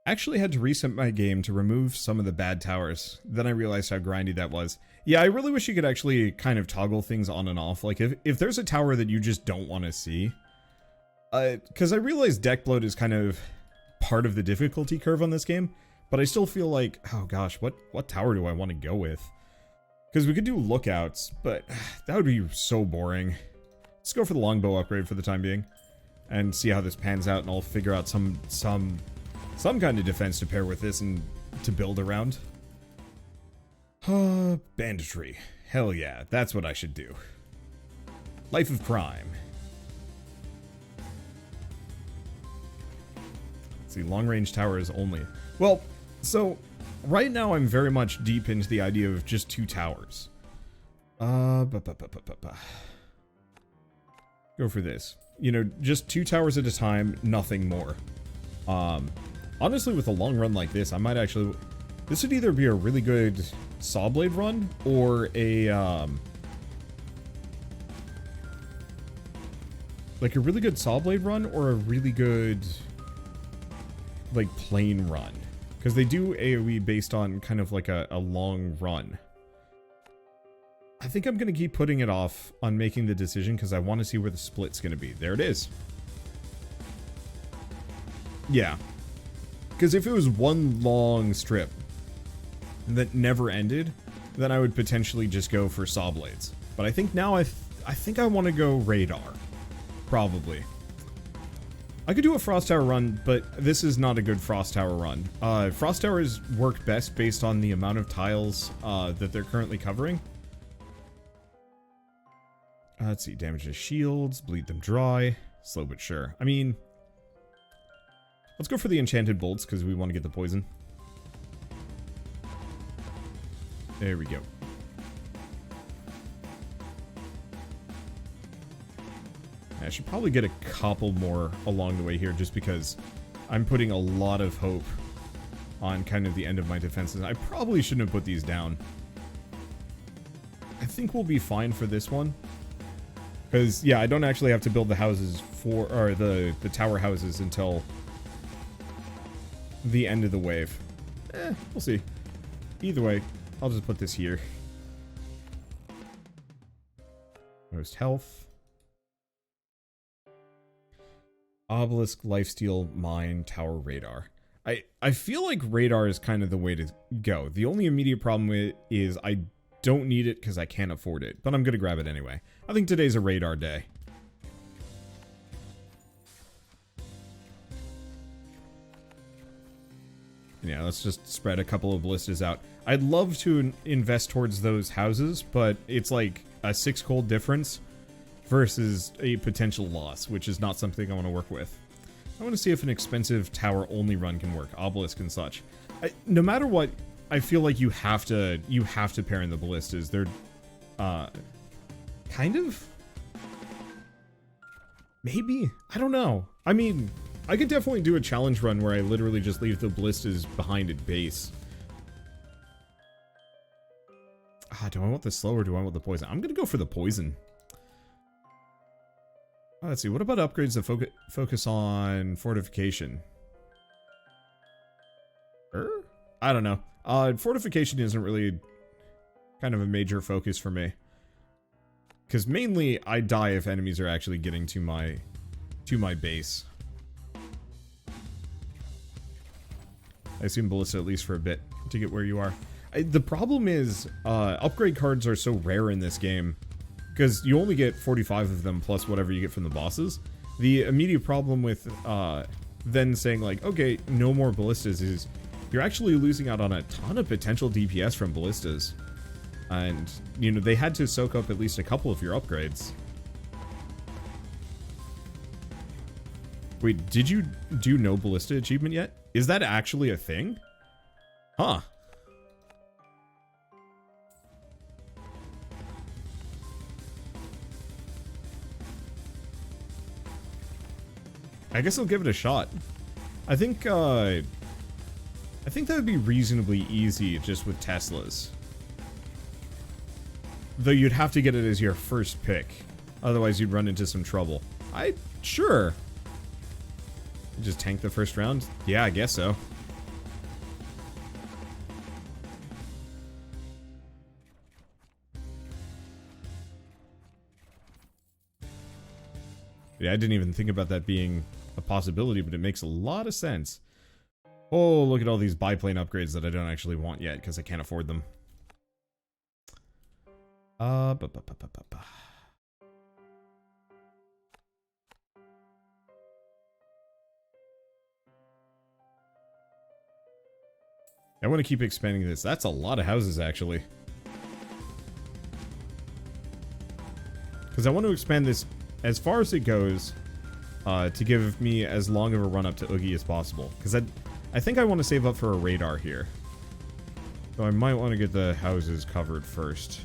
Actually had to reset my game to remove some of the bad towers. Then I realized how grindy that was. Yeah, I really wish you could actually kind of toggle things on and off. Like, if there's a tower that you just don't want to see... Because I realize deck bloat is kind of part of the difficulty curve on this game, but I still feel like, oh gosh, what tower do I want to go with? Because we could do lookouts, but that would be so boring. Let's go for the longbow upgrade for the time being, and see how this pans out, and I'll figure out some kind of defense to pair with this and to build around. Banditry. Hell yeah, that's what I should do. Life of crime. See, long-range towers only. Well, so, right now I'm very much deep into the idea of just 2 towers. Go for this. You know, just 2 towers at a time, nothing more. Honestly, with a long run like this, I might actually... This would either be a really good saw blade run, or a, like a really good saw blade run, or a really good... like plain run, because they do AoE based on kind of like a long run. I think I'm gonna keep putting it off on making the decision because I want to see where the split's gonna be. There it is. Yeah, because if it was one long strip that never ended, then I would potentially just go for saw blades. But I think now I think I want to go radar, probably. I could do a Frost Tower run, but this is not a good Frost Tower run. Frost Towers work best based on the amount of tiles that they're currently covering. Let's see, damage to shields, bleed them dry, slow but sure. I mean, let's go for the enchanted bolts because we want to get the poison. There we go. I should probably get a couple more along the way here just because I'm putting a lot of hope on kind of the end of my defenses. I probably shouldn't have put these down. I think we'll be fine for this one. Because, yeah, I don't actually have to build the houses for, or the tower houses until the end of the wave. We'll see. Either way, I'll just put this here. Most health. Obelisk, lifesteal, mine, tower, radar. I feel like radar is kind of the way to go. The only immediate problem with it is I don't need it because I can't afford it, but I'm gonna grab it anyway. I think today's a radar day. Yeah, let's just spread a couple of ballistas out. I'd love to invest towards those houses, but it's like a 6 gold difference versus a potential loss, which is not something I want to work with. I want to see if an expensive tower only run can work, obelisk and such. No matter what, I feel like you have to pair in the ballistas. They're kind of, maybe, I don't know. I mean, I could definitely do a challenge run where I literally just leave the ballistas behind at base. Do I want the slow or do I want the poison? I'm gonna go for the poison. Let's see, what about upgrades that focus on fortification? I don't know. Fortification isn't really kind of a major focus for me. Because mainly, I die if enemies are actually getting to my base. I assume ballista at least for a bit to get where you are. The problem is, upgrade cards are so rare in this game. Because you only get 45 of them plus whatever you get from the bosses. The immediate problem with then saying like, okay, no more ballistas is you're actually losing out on a ton of potential DPS from ballistas. And, you know, they had to soak up at least a couple of your upgrades. Wait, did you do no ballista achievement yet? Is that actually a thing? Huh. I guess I'll give it a shot. I think that would be reasonably easy just with Teslas. Though you'd have to get it as your first pick. Otherwise you'd run into some trouble. Sure. Just tank the first round? Yeah, I guess so. Yeah, I didn't even think about that being a possibility, but it makes a lot of sense. Oh, look at all these biplane upgrades that I don't actually want yet because I can't afford them. I want to keep expanding this. That's a lot of houses, actually. Because I want to expand this as far as it goes to give me as long of a run up to Oogie as possible. Because I think I want to save up for a radar here. So I might want to get the houses covered first.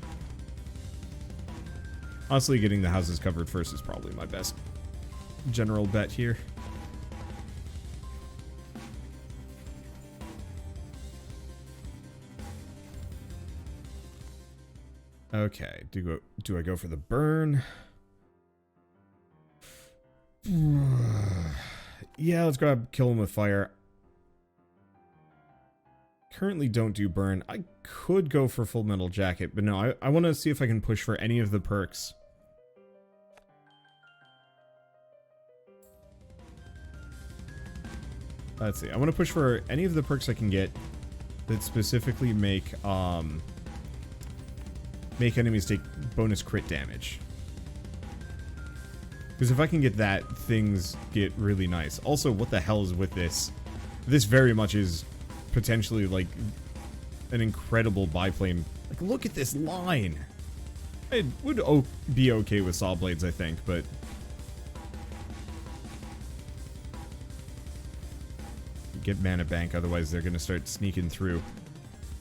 Honestly, getting the houses covered first is probably my best general bet here. Okay, do I go for the burn? Yeah, let's grab kill him with fire. Currently don't do burn. I could go for full metal jacket, but no, I want to see if I can push for any of the perks. Let's see. I want to push for any of the perks I can get that specifically make enemies take bonus crit damage. Because if I can get that, things get really nice. Also, what the hell is with this? This very much is potentially like an incredible biplane. Like, look at this line. It would be okay with saw blades, I think, but get mana bank, otherwise they're gonna start sneaking through.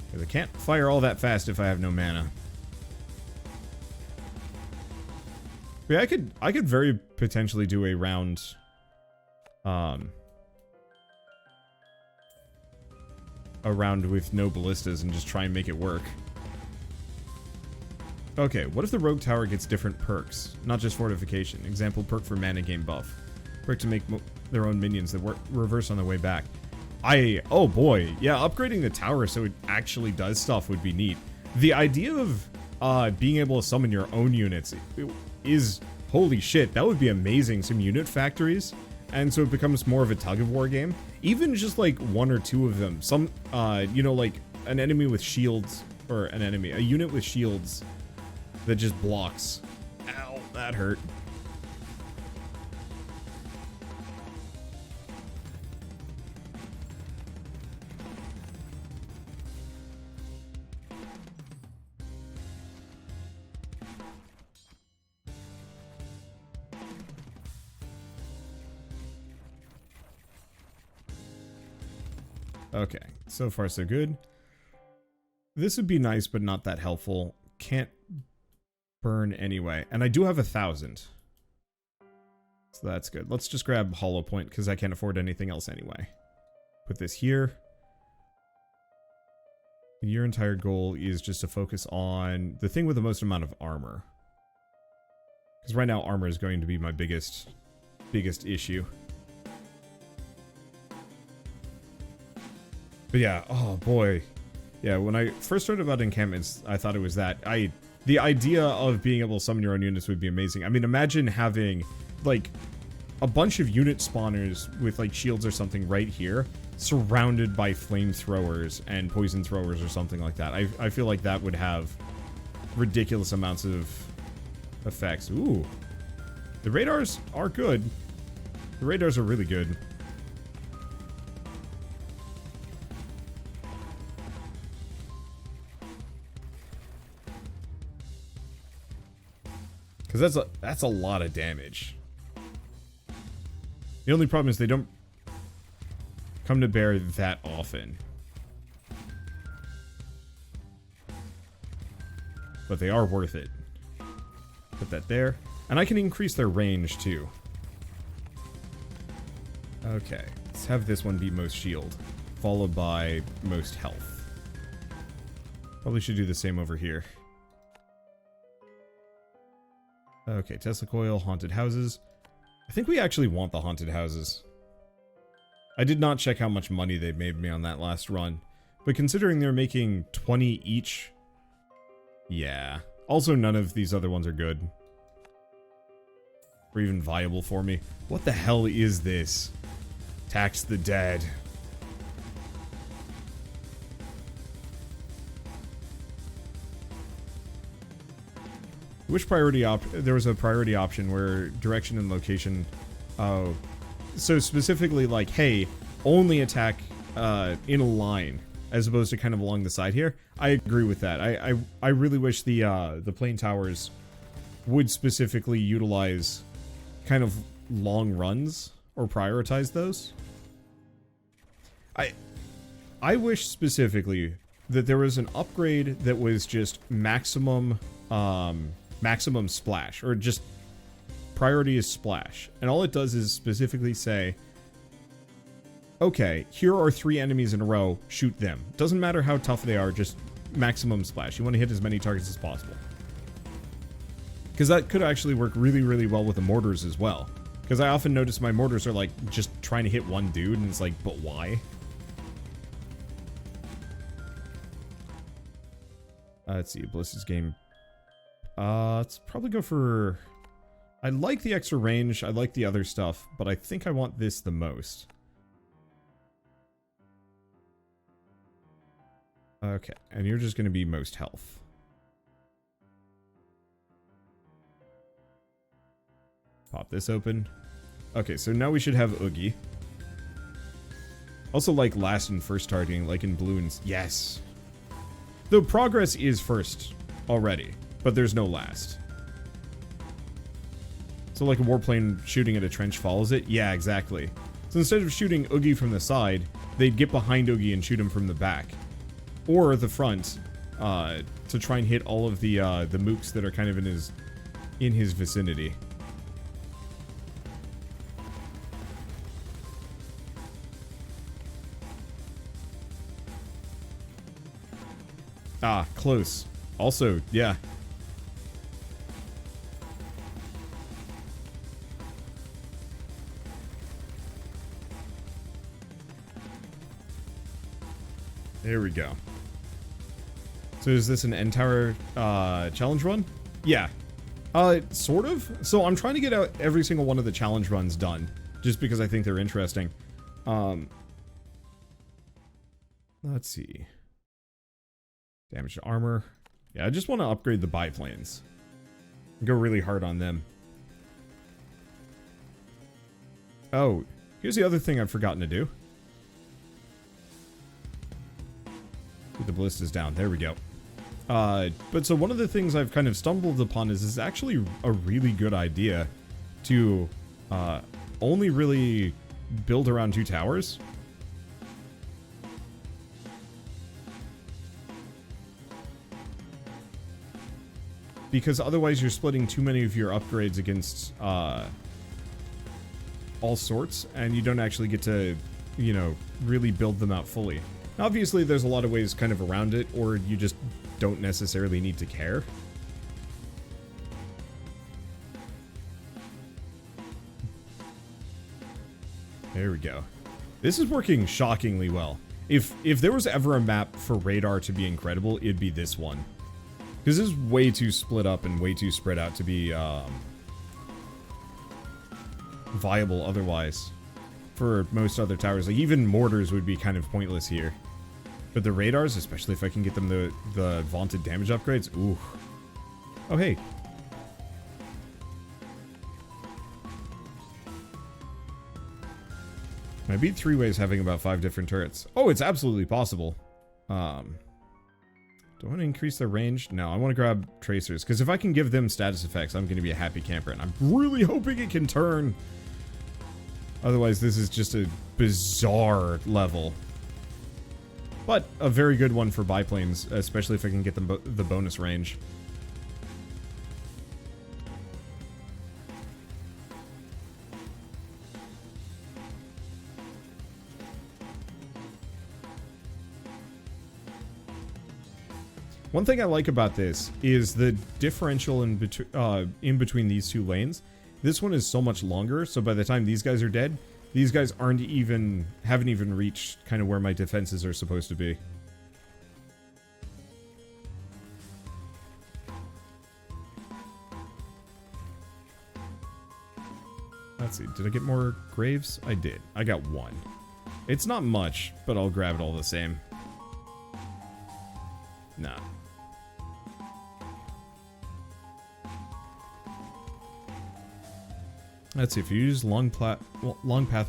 Because I can't fire all that fast if I have no mana. Yeah, I could very potentially do a round, a round with no ballistas and just try and make it work. Okay, what if the rogue tower gets different perks, not just fortification? Example, perk for mana gain buff. Perk to make their own minions that reverse on their way back. Oh boy, yeah, upgrading the tower so it actually does stuff would be neat. The idea of being able to summon your own units is, holy shit, that would be amazing. Some unit factories, and so it becomes more of a tug-of-war game. Even just like one or two of them. Some, you know, like an enemy with shields, or a unit with shields that just blocks. Ow, that hurt. Okay, so far so good. This would be nice, but not that helpful. Can't burn anyway. And I do have 1,000. So that's good. Let's just grab Hollow Point, because I can't afford anything else anyway. Put this here. Your entire goal is just to focus on the thing with the most amount of armor. Because right now, armor is going to be my biggest issue. But yeah, oh boy. Yeah, when I first heard about encampments, I thought it was that. The idea of being able to summon your own units would be amazing. I mean, imagine having, like, a bunch of unit spawners with, like, shields or something right here, surrounded by flamethrowers and poison throwers or something like that. I feel like that would have ridiculous amounts of effects. Ooh. The radars are good. The radars are really good. Because that's a lot of damage. The only problem is they don't come to bear that often. But they are worth it. Put that there. And I can increase their range too. Okay, let's have this one be most shield, followed by most health. Probably should do the same over here. Okay, Tesla coil, haunted houses. I think we actually want the haunted houses. I did not check how much money they made me on that last run, but considering they're making 20 each, yeah. Also, none of these other ones are good. or even viable for me. What the hell is this? Tax the dead. Which priority there was a priority option where direction and location, so specifically like, hey, only attack in a line as opposed to kind of along the side here. I agree with that. I really wish the plane towers would specifically utilize kind of long runs or prioritize those. I wish specifically that there was an upgrade that was just maximum maximum splash, or just priority is splash, and all it does is specifically say, okay, here are 3 enemies in a row, shoot them. Doesn't matter how tough they are, just maximum splash. You want to hit as many targets as possible, because that could actually work really, really well with the mortars as well, because I often notice my mortars are like just trying to hit one dude, and it's like, but why? Let's see, Bliss's game. Let's probably go for... I like the extra range, I like the other stuff, but I think I want this the most. Okay, and you're just going to be most health. Pop this open. Okay, so now we should have Oogie. Also like last and first targeting, like in balloons. Yes! Though progress is first already, but there's no last. So like a warplane shooting at a trench follows it? Yeah, exactly. So instead of shooting Oogie from the side, they'd get behind Oogie and shoot him from the back. Or the front, to try and hit all of the mooks that are kind of in his vicinity. Ah, close. Also, yeah. There we go. So is this an end tower challenge run? Yeah. Sort of. So I'm trying to get out every single one of the challenge runs done, just because I think they're interesting. Let's see. Damage to armor. Yeah, I just want to upgrade the biplanes. Go really hard on them. Oh, here's the other thing I've forgotten to do. Get the ballistas down. There we go. But so one of the things I've kind of stumbled upon is it's actually a really good idea to only really build around 2 towers. Because otherwise you're splitting too many of your upgrades against all sorts, and you don't actually get to, you know, really build them out fully. Obviously, there's a lot of ways kind of around it, or you just don't necessarily need to care. There we go. This is working shockingly well. If there was ever a map for radar to be incredible, it'd be this one. Because this is way too split up and way too spread out to be viable otherwise for most other towers. Like, even mortars would be kind of pointless here. But the radars, especially if I can get them the vaunted damage upgrades, ooh. Oh, hey. I beat 3 ways having about 5 different turrets. Oh, it's absolutely possible. Do I want to increase their range? No, I want to grab tracers, because if I can give them status effects, I'm going to be a happy camper, and I'm really hoping it can turn. Otherwise, this is just a bizarre level. But a very good one for biplanes, especially if I can get them the bonus range. One thing I like about this is the differential in between these 2 lanes. This one is so much longer, so by the time these guys are dead, these guys haven't even reached kind of where my defenses are supposed to be. Let's see. Did I get more graves? I did. I got one. It's not much, but I'll grab it all the same. Nah. Let's see. If you use long path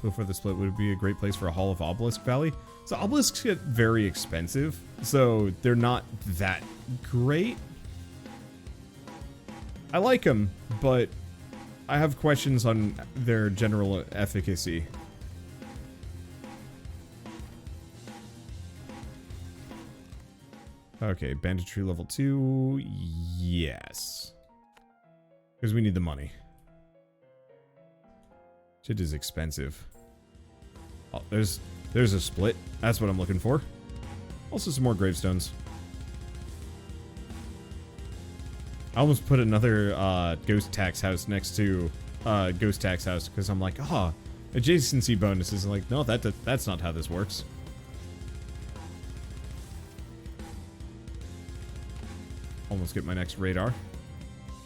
before the split, would it be a great place for a Hall of Obelisk Valley? So obelisks get very expensive, so they're not that great. I like them, but I have questions on their general efficacy. Okay, banditry level 2, yes. Because we need the money. Shit is expensive. Oh, there's a split. That's what I'm looking for. Also some more gravestones. I almost put another ghost tax house next to ghost tax house because I'm like, adjacency bonuses. I'm like, no, that's not how this works. Almost get my next radar.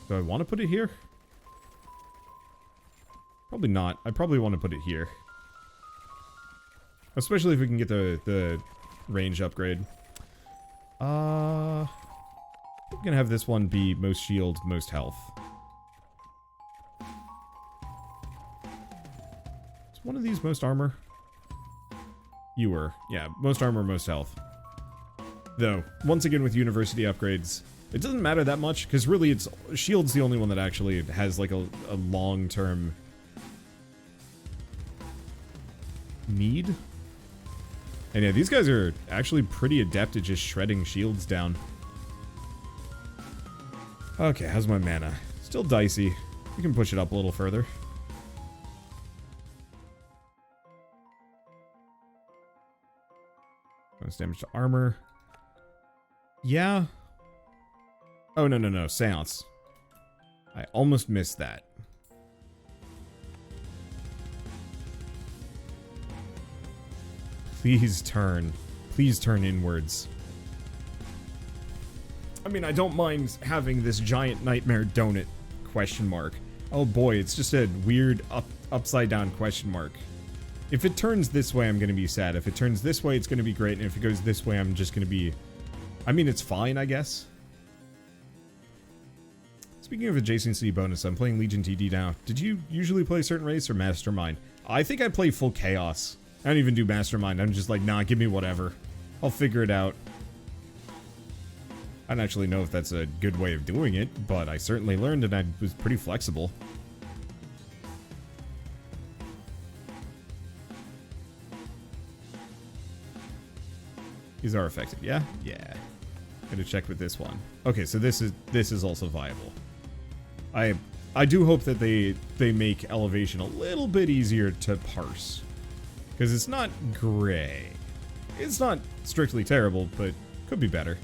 Do I want to put it here? Probably not. I probably want to put it here. Especially if we can get the range upgrade. I'm gonna have this one be most shield, most health. Is one of these most armor? You were. Yeah, most armor, most health. Though, once again with university upgrades, it doesn't matter that much, because really it's shield's the only one that actually has like a long-term need. And yeah, these guys are actually pretty adept at just shredding shields down. Okay, how's my mana? Still dicey. We can push it up a little further. Bonus damage to armor. Yeah. Oh, no. Seance. I almost missed that. Please turn. Please turn inwards. I mean, I don't mind having this giant nightmare donut question mark. Oh boy, it's just a weird upside down question mark. If it turns this way, I'm going to be sad. If it turns this way, it's going to be great. And if it goes this way, I'm just going to be... I mean, it's fine, I guess. Speaking of adjacency bonus, I'm playing Legion TD now. Did you usually play certain race or Mastermind? I think I play full Chaos. I don't even do Mastermind. I'm just like, nah, give me whatever. I'll figure it out. I don't actually know if that's a good way of doing it, but I certainly learned and I was pretty flexible. These are effective, yeah? Yeah. Gotta check with this one. Okay, so this is also viable. I do hope that they make elevation a little bit easier to parse. Because it's not gray. It's not strictly terrible, but could be better.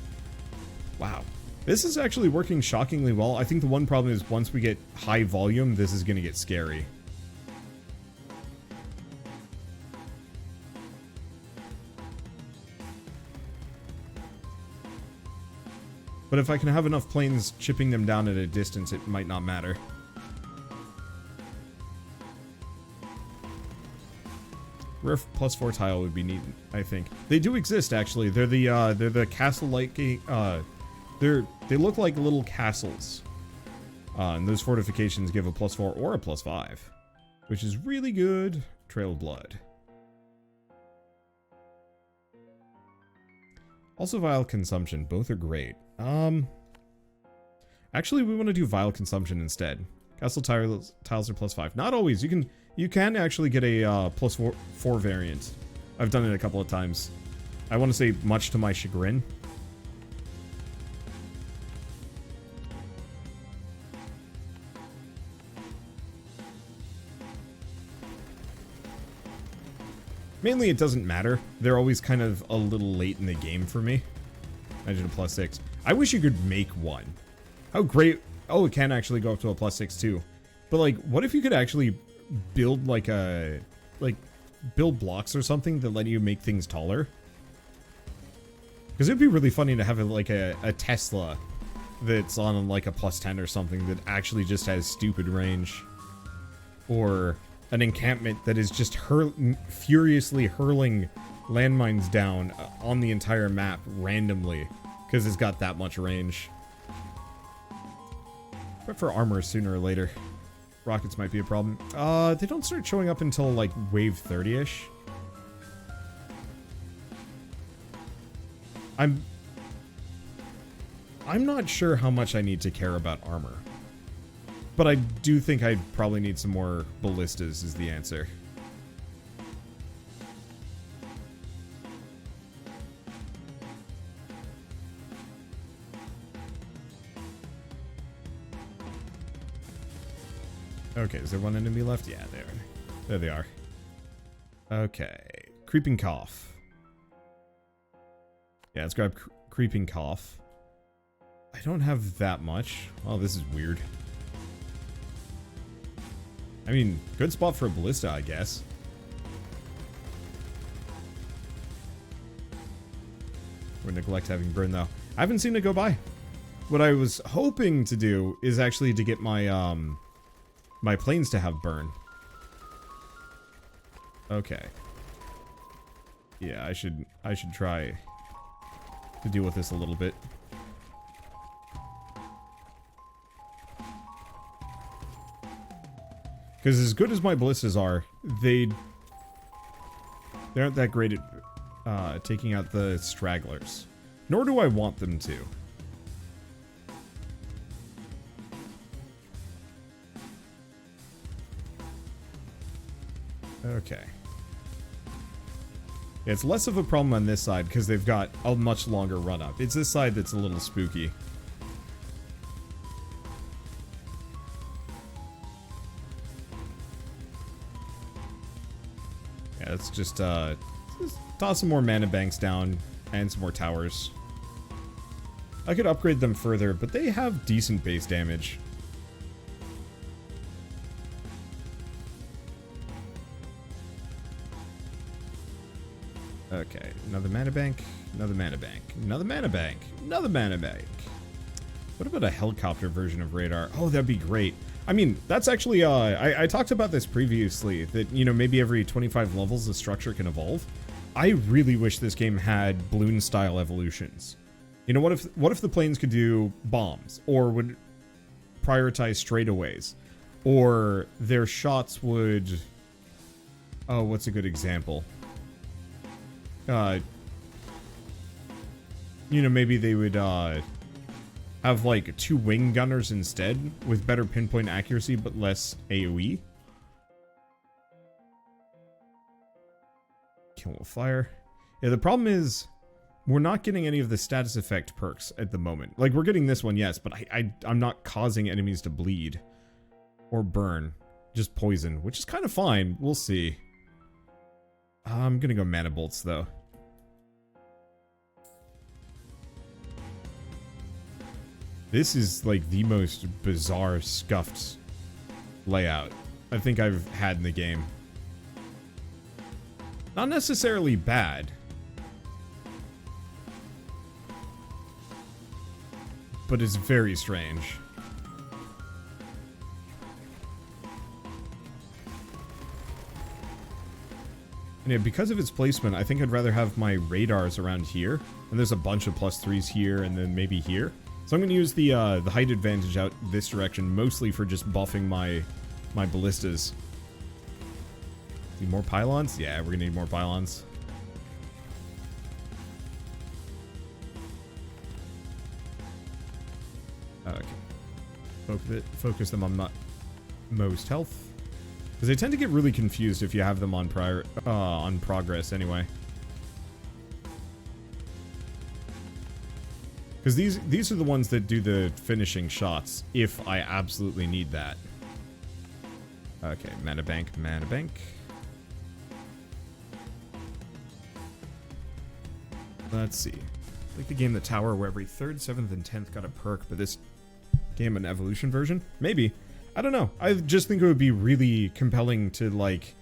Wow. This is actually working shockingly well. I think the one problem is once we get high volume, this is going to get scary. But if I can have enough planes chipping them down at a distance, it might not matter. Rare +4 tile would be neat, I think. They do exist, actually. They're the castle-like. They look like little castles. And those fortifications give a +4 or a +5, which is really good. Trail of Blood. Also, Vile Consumption. Both are great. Actually, we want to do Vile Consumption instead. Castle tiles are +5. Not always. You can actually get a +4 variant. I've done it a couple of times. I want to say much to my chagrin. Mainly, it doesn't matter. They're always kind of a little late in the game for me. Imagine a +6. I wish you could make one. How great... Oh, it can actually go up to a +6 too. But like, what if you could actually build like a... build blocks or something that let you make things taller? Because it'd be really funny to have like a Tesla that's on like a +10 or something that actually just has stupid range. Or an encampment that is just furiously hurling landmines down on the entire map randomly because it's got that much range. But for armor sooner or later. Rockets might be a problem. They don't start showing up until like wave 30-ish. I'm not sure how much I need to care about armor. But I do think I'd probably need some more ballistas is the answer. Okay, is there one enemy left? Yeah, there they are. Okay, creeping cough. Yeah, let's grab creeping cough. I don't have that much. Oh, this is weird. I mean, good spot for a ballista, I guess. Would neglect having burn, though. I haven't seen it go by. What I was hoping to do is actually to get my, my planes to have burn. Okay. Yeah, I should try to deal with this a little bit. Because as good as my ballistas are, they aren't that great at taking out the stragglers. Nor do I want them to. Okay. Yeah, it's less of a problem on this side because they've got a much longer run up. It's this side that's a little spooky. Yeah, let's just toss some more mana banks down and some more towers. I could upgrade them further, but they have decent base damage. Okay, another mana bank, another mana bank, another mana bank, another mana bank. What about a helicopter version of radar? Oh, that'd be great. I mean, that's actually, I talked about this previously, that, you know, maybe every 25 levels the structure can evolve. I really wish this game had balloon-style evolutions. You know, what if the planes could do bombs, or would prioritize straightaways, or their shots would... Oh, what's a good example? You know, maybe they would, have, like, 2 wing gunners instead, with better pinpoint accuracy, but less AoE. Kill with fire. Yeah, the problem is, we're not getting any of the status effect perks at the moment. Like, we're getting this one, yes, but I'm not causing enemies to bleed. Or burn. Just poison, which is kind of fine. We'll see. I'm gonna go mana bolts, though. This is, like, the most bizarre, scuffed layout I think I've had in the game. Not necessarily bad. But it's very strange. And yeah, because of its placement, I think I'd rather have my radars around here. And there's a bunch of +3s here, and then maybe here. So I'm going to use the height advantage out this direction, mostly for just buffing my ballistas. Need more pylons? Yeah, we're going to need more pylons. Okay. Focus them on most health. Because they tend to get really confused if you have them on progress anyway. Because these are the ones that do the finishing shots, if I absolutely need that. Okay, mana bank, mana bank. Let's see. Like the game The Tower, where every 3rd, 7th, and 10th got a perk, but this game an evolution version? Maybe. I don't know. I just think it would be really compelling to, like,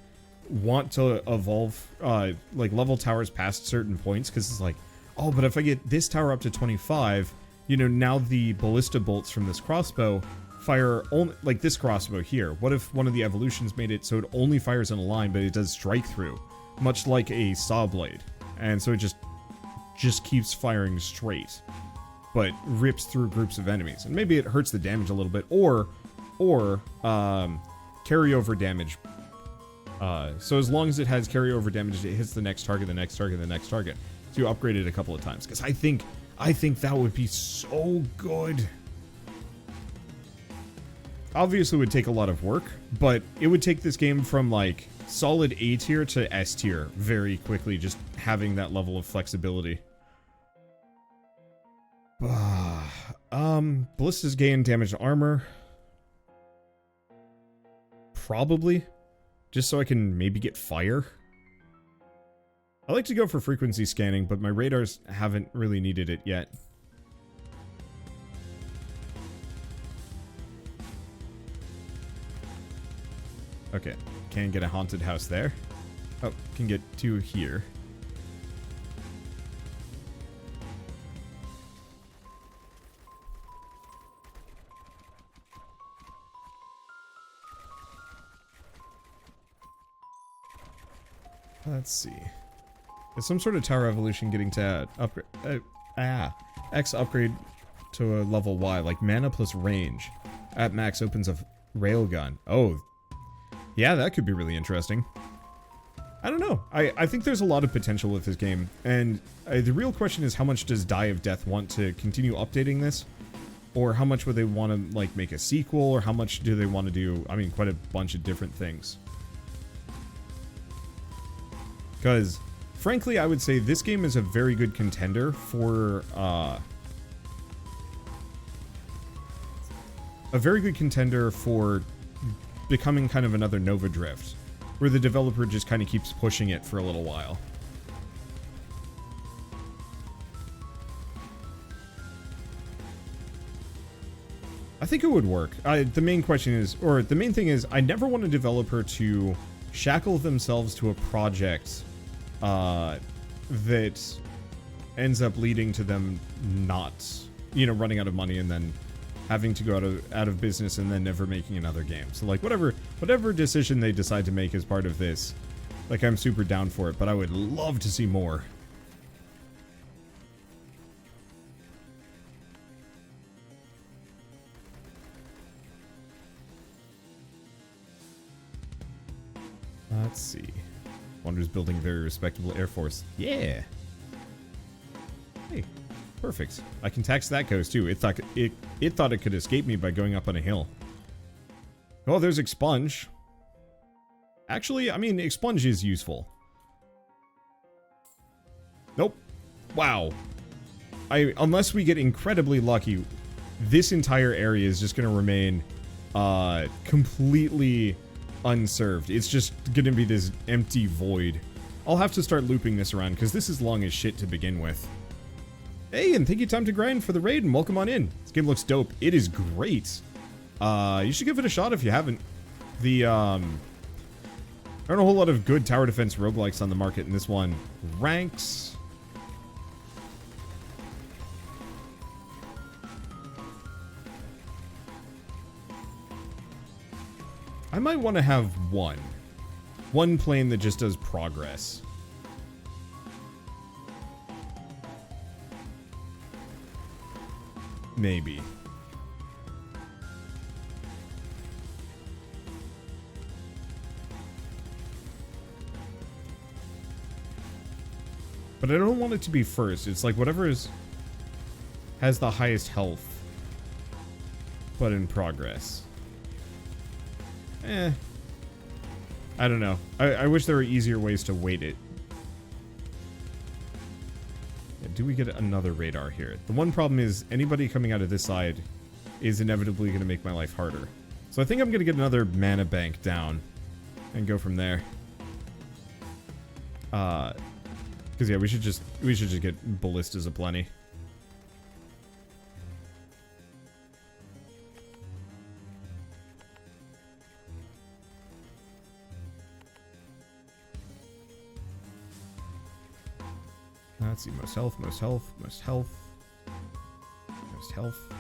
want to evolve, like, level towers past certain points, because it's like, oh, but if I get this tower up to 25, you know, now the ballista bolts from this crossbow fire only, like this crossbow here. What if one of the evolutions made it so it only fires in a line, but it does strike through, much like a saw blade, and so it just keeps firing straight, but rips through groups of enemies, and maybe it hurts the damage a little bit, or carryover damage. So as long as it has carryover damage, it hits the next target, the next target, the next target. So you upgrade it a couple of times, because I think that would be so good. Obviously, it would take a lot of work, but it would take this game from like solid A tier to S tier very quickly, just having that level of flexibility. Ballistas gain damage to armor. Probably. Just so I can maybe get fire. I like to go for frequency scanning, but my radars haven't really needed it yet. Okay, can get a haunted house there. Oh, can get 2 here. Let's see. Is some sort of tower evolution getting to upgrade? X upgrade to a level Y, like mana plus range. At max opens a railgun. Oh, yeah, that could be really interesting. I don't know. I think there's a lot of potential with this game, and the real question is how much does Die of Death want to continue updating this? Or how much would they want to, like, make a sequel, or how much do they want to do, I mean, quite a bunch of different things. Because, frankly, I would say this game is a very good contender for, becoming kind of another Nova Drift, where the developer just kind of keeps pushing it for a little while. I think it would work. The main question is, or the main thing is, I never want a developer to shackle themselves to a project that ends up leading to them not, you know, running out of money and then having to go out of business and then never making another game. So like whatever decision they decide to make as part of this, like I'm super down for it, but I would love to see more. Let's see. Wander's building a very respectable Air Force. Yeah. Hey, perfect. I can tax that coast too. It thought it could escape me by going up on a hill. Oh, there's Expunge. Actually, I mean, Expunge is useful. Nope. Wow. Unless we get incredibly lucky, this entire area is just going to remain completely unserved. It's just gonna be this empty void. I'll have to start looping this around because this is long as shit to begin with. Hey, and thank you Time to Grind for the raid and welcome on in. This game looks dope. It is great. You should give it a shot if you haven't. The there aren't a whole lot of good tower defense roguelikes on the market, and this one ranks. I might want to have one plane that just does progress. Maybe. But I don't want it to be first. It's like whatever has the highest health, but in progress. I don't know. I wish there were easier ways to weight it. Yeah, do we get another radar here? The one problem is anybody coming out of this side is inevitably going to make my life harder. So I think I'm going to get another mana bank down and go from there. Because yeah, we should just get ballistas aplenty. Let's see, most health, most health, most health, most health.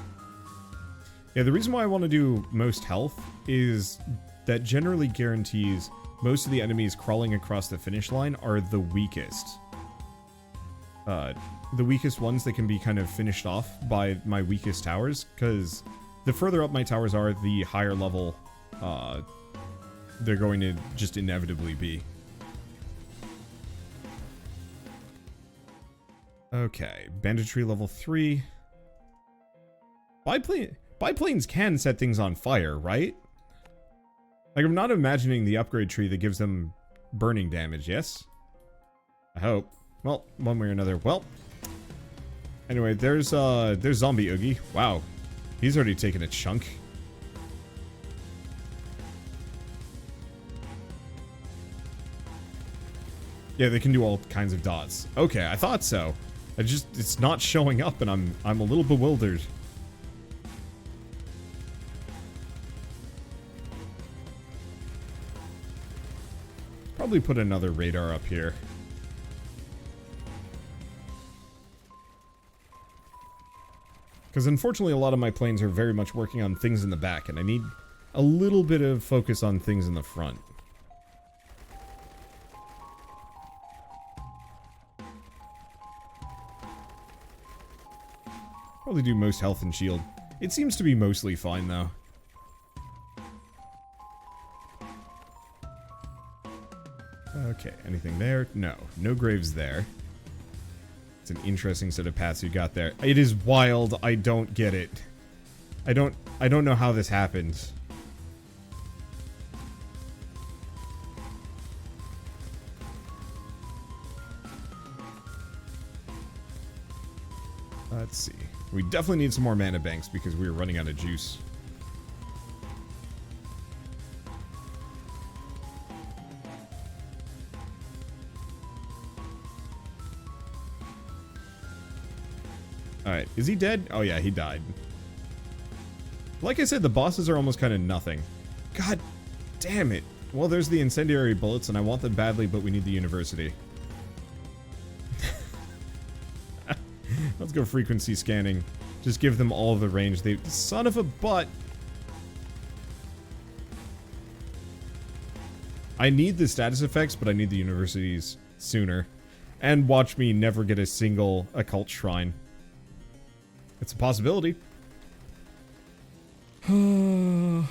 Yeah, the reason why I want to do most health is that generally guarantees most of the enemies crawling across the finish line are the weakest. The weakest ones that can be kind of finished off by my weakest towers, because the further up my towers are, the higher level they're going to just inevitably be. Okay, banditry level 3. Biplanes can set things on fire, right? Like, I'm not imagining the upgrade tree that gives them burning damage, yes? I hope. Well, one way or another. Well, anyway, there's Zombie Oogie. Wow, he's already taken a chunk. Yeah, they can do all kinds of dots. Okay, I thought so. It's not showing up, and I'm a little bewildered. Probably put another radar up here. Because unfortunately a lot of my planes are very much working on things in the back, and I need a little bit of focus on things in the front. Probably do most health and shield. It seems to be mostly fine though. Okay, anything there? No. No graves there. It's an interesting set of paths you got there. It is wild. I don't get it. I don't know how this happens. Let's see. We definitely need some more mana banks because we're running out of juice. Alright, is he dead? Oh yeah, he died. Like I said, the bosses are almost kind of nothing. God damn it. Well, there's the incendiary bullets, and I want them badly, but we need the university. Let's go frequency scanning. Just give them all the range. They... Son of a butt! I need the status effects, but I need the universities sooner. And watch me never get a single occult shrine. It's a possibility. Bam.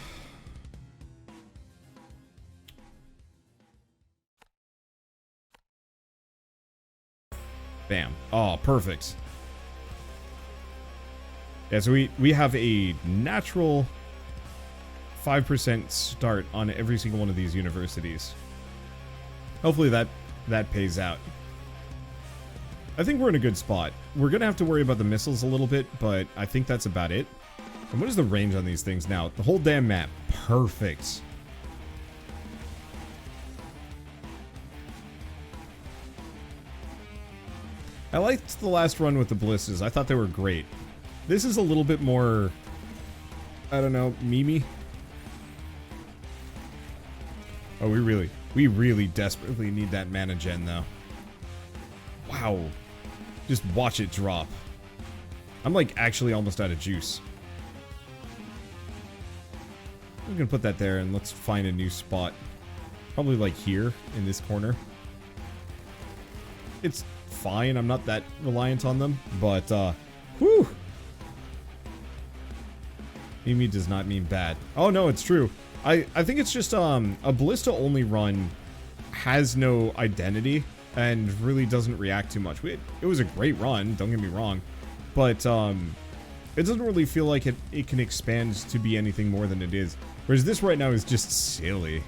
Oh, perfect. Yeah, so we have a natural 5% start on every single one of these universities. Hopefully that pays out. I think we're in a good spot. We're gonna have to worry about the missiles a little bit, but I think that's about it. And what is the range on these things now? The whole damn map. Perfect. I liked the last run with the blisses. I thought they were great. This is a little bit more, I don't know, memey. Oh, we really desperately need that mana gen, though. Wow. Just watch it drop. I'm, like, actually almost out of juice. I'm gonna put that there, and let's find a new spot. Probably, like, here, in this corner. It's fine. I'm not that reliant on them, but, whew! Mimi does not mean bad. Oh, no, it's true. I think it's just, a ballista only run has no identity and really doesn't react too much. It was a great run, don't get me wrong, but, it doesn't really feel like it can expand to be anything more than it is. Whereas this right now is just silly.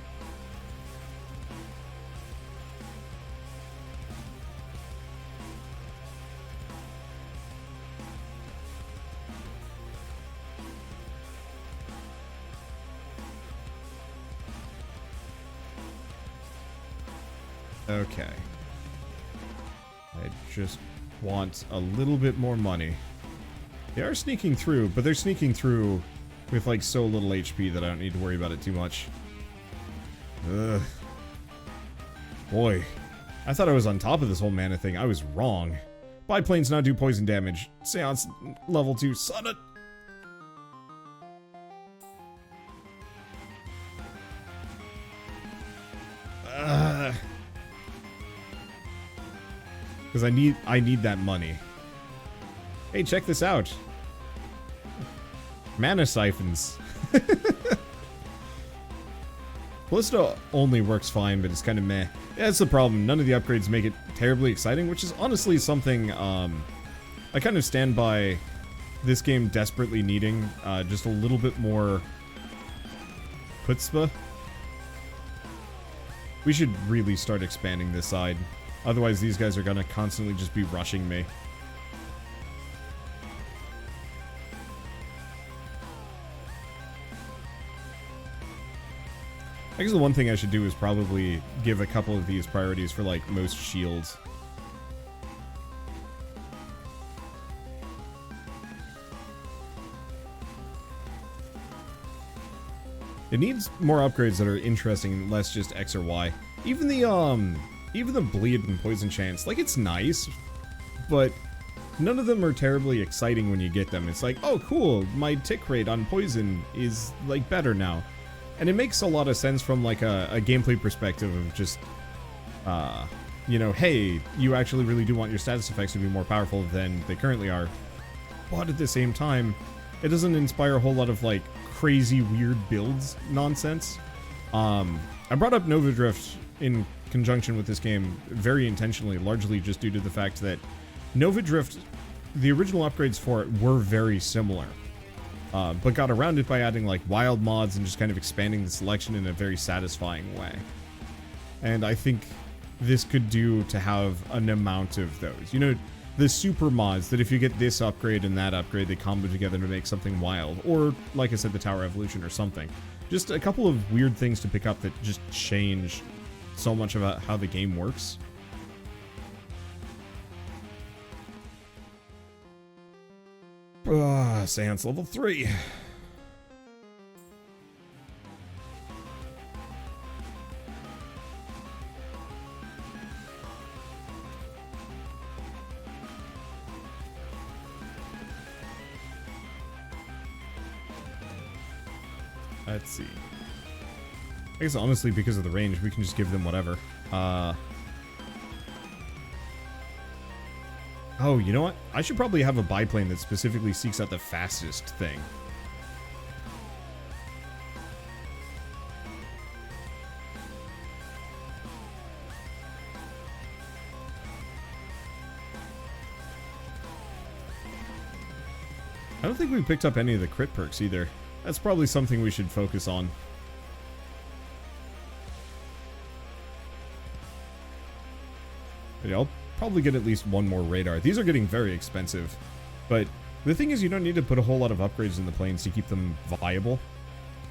Okay. I just want a little bit more money. They are sneaking through, but they're sneaking through with like so little HP that I don't need to worry about it too much. Ugh. Boy. I thought I was on top of this whole mana thing. I was wrong. Biplanes now do poison damage. Seance level 2. Son of... Because I need that money. Hey, check this out. Mana siphons. Ballista only works fine, but it's kind of meh. Yeah, that's the problem. None of the upgrades make it terribly exciting, which is honestly something I kind of stand by this game desperately needing just a little bit more chutzpah. We should really start expanding this side. Otherwise, these guys are gonna constantly just be rushing me. I guess the one thing I should do is probably give a couple of these priorities for, like, most shields. It needs more upgrades that are interesting and less just X or Y. Even the bleed and poison chance, like, it's nice, but none of them are terribly exciting when you get them. It's like, oh cool, my tick rate on poison is, like, better now. And it makes a lot of sense from, like, a gameplay perspective of just, you know, hey, you actually really do want your status effects to be more powerful than they currently are. But at the same time, it doesn't inspire a whole lot of, like, crazy, weird builds nonsense. I brought up Nova Drift in conjunction with this game very intentionally, largely just due to the fact that Nova Drift, the original upgrades for it were very similar. But got around it by adding, like, wild mods and just kind of expanding the selection in a very satisfying way. And I think this could do to have an amount of those. You know, the super mods that if you get this upgrade and that upgrade, they combo together to make something wild. Or, like I said, the Tower Evolution or something. Just a couple of weird things to pick up that just change so much about how the game works. Seance level 3. Let's see. I guess honestly, because of the range, we can just give them whatever. Oh, you know what? I should probably have a biplane that specifically seeks out the fastest thing. I don't think we picked up any of the crit perks either. That's probably something we should focus on. But yeah, I'll probably get at least one more radar. These are getting very expensive. But the thing is, you don't need to put a whole lot of upgrades in the planes to keep them viable.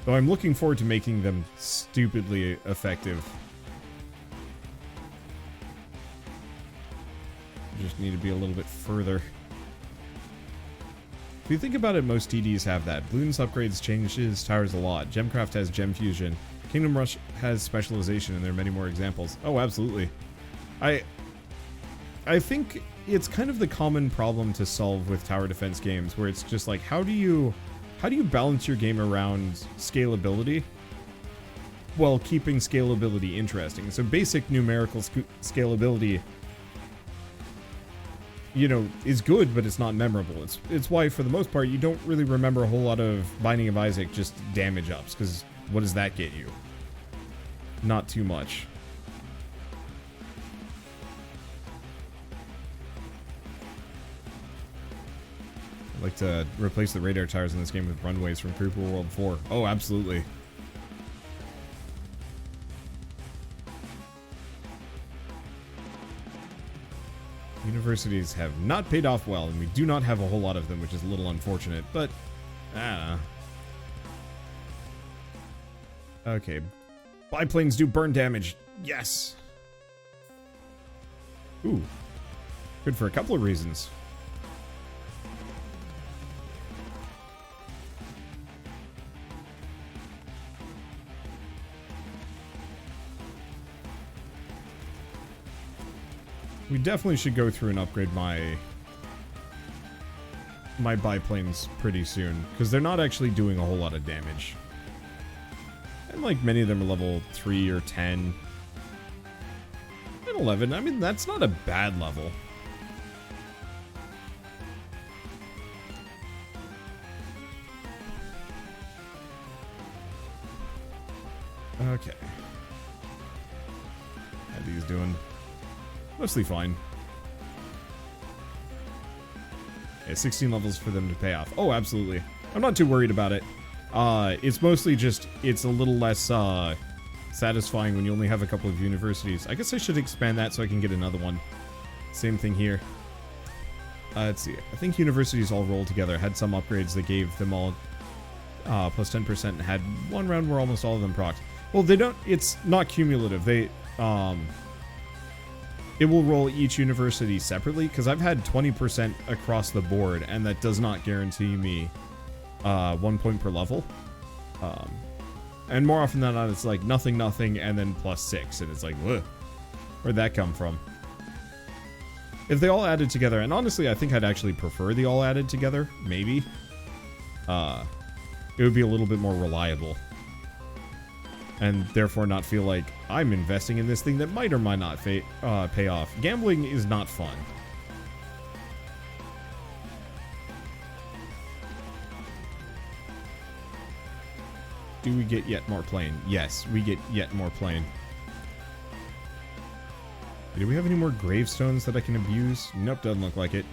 Though I'm looking forward to making them stupidly effective. Just need to be a little bit further. If you think about it, most TDs have that. Bloons upgrades changes towers a lot. Gemcraft has gem fusion. Kingdom Rush has specialization, and there are many more examples. Oh, absolutely. I think it's kind of the common problem to solve with tower defense games, where it's just like, how do you balance your game around scalability while keeping scalability interesting? So basic numerical scalability, you know, is good, but it's not memorable. It's why, for the most part, you don't really remember a whole lot of Binding of Isaac just damage ups, because what does that get you? Not too much. I'd like to replace the radar towers in this game with runways from Creeper World 4. Oh, absolutely. Universities have not paid off well, and we do not have a whole lot of them, which is a little unfortunate, but I don't know. Okay. Biplanes do burn damage. Yes! Ooh. Good for a couple of reasons. We definitely should go through and upgrade my biplanes pretty soon, because they're not actually doing a whole lot of damage. And like many of them are level 3 or 10. And 11, I mean, that's not a bad level. Okay. How these doing? Mostly fine. Yeah, 16 levels for them to pay off. Oh, absolutely. I'm not too worried about it. It's mostly just, it's a little less, satisfying when you only have a couple of universities. I guess I should expand that so I can get another one. Same thing here. Let's see. I think universities all rolled together. Had some upgrades that gave them all plus 10% and had one round where almost all of them procced. Well, they don't, it's not cumulative. They, it will roll each university separately, because I've had 20% across the board, and that does not guarantee me 1 point per level. And more often than not, it's like nothing, and then plus 6, and it's like, ugh, where'd that come from? If they all added together, and honestly, I think I'd actually prefer the all added together, maybe. It would be a little bit more reliable. And therefore not feel like I'm investing in this thing that might or might not pay off. Gambling is not fun. Do we get yet more plane? Yes, we get yet more plane. Do we have any more gravestones that I can abuse? Nope, doesn't look like it.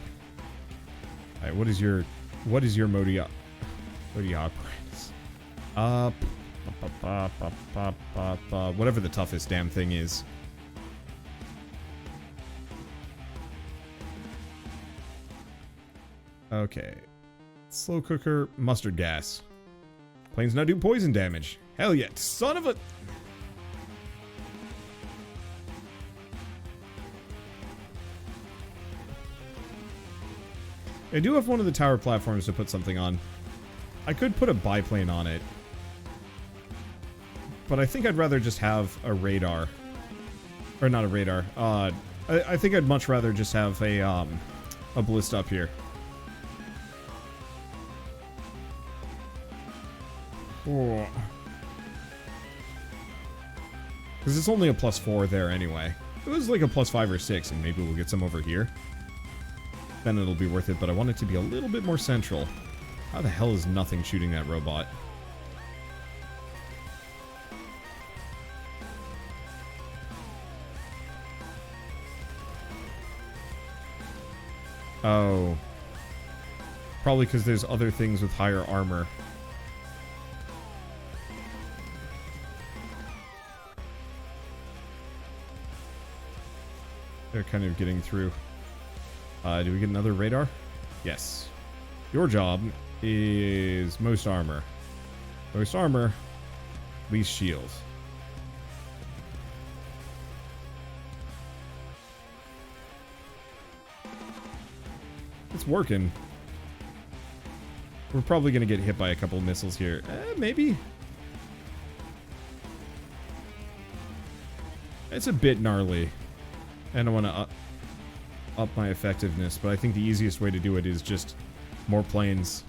Alright, what is your modi operants? Whatever the toughest damn thing is. Okay. Slow cooker, mustard gas. Planes now do poison damage. Hell yeah, son of a... I do have one of the tower platforms to put something on. I could put a biplane on it. But I think I'd rather just have a radar. Or not a radar. I think I'd much rather just have a ballista up here. Because it's only a +4 there anyway. If it was like a +5 or 6, and maybe we'll get some over here, then it'll be worth it, but I want it to be a little bit more central. How the hell is nothing shooting that robot? Oh. Probably because there's other things with higher armor. They're kind of getting through. Do we get another radar? Yes. Your job is most armor. Most armor, least shield. It's working. We're probably going to get hit by a couple missiles here. Maybe. It's a bit gnarly. I don't want to up my effectiveness, but I think the easiest way to do it is just more planes.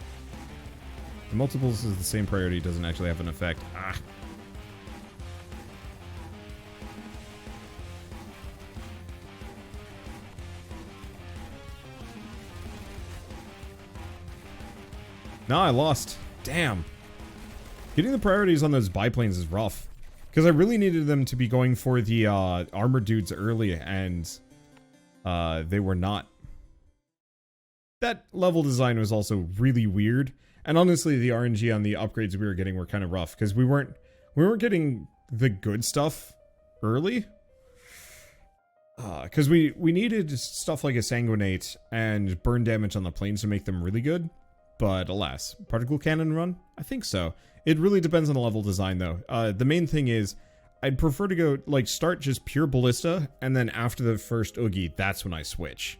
The multiples is the same priority, doesn't actually have an effect. Ah. No, I lost. Damn. Getting the priorities on those biplanes is rough. Because I really needed them to be going for the armor dudes early, and they were not. That level design was also really weird. And honestly, the RNG on the upgrades we were getting were kind of rough, because we weren't getting the good stuff early. Because we needed stuff like a sanguinate and burn damage on the planes to make them really good. But alas, particle cannon run? I think so. It really depends on the level design though. The main thing is, I'd prefer to go, like, start just pure ballista, and then after the first Oogie, that's when I switch.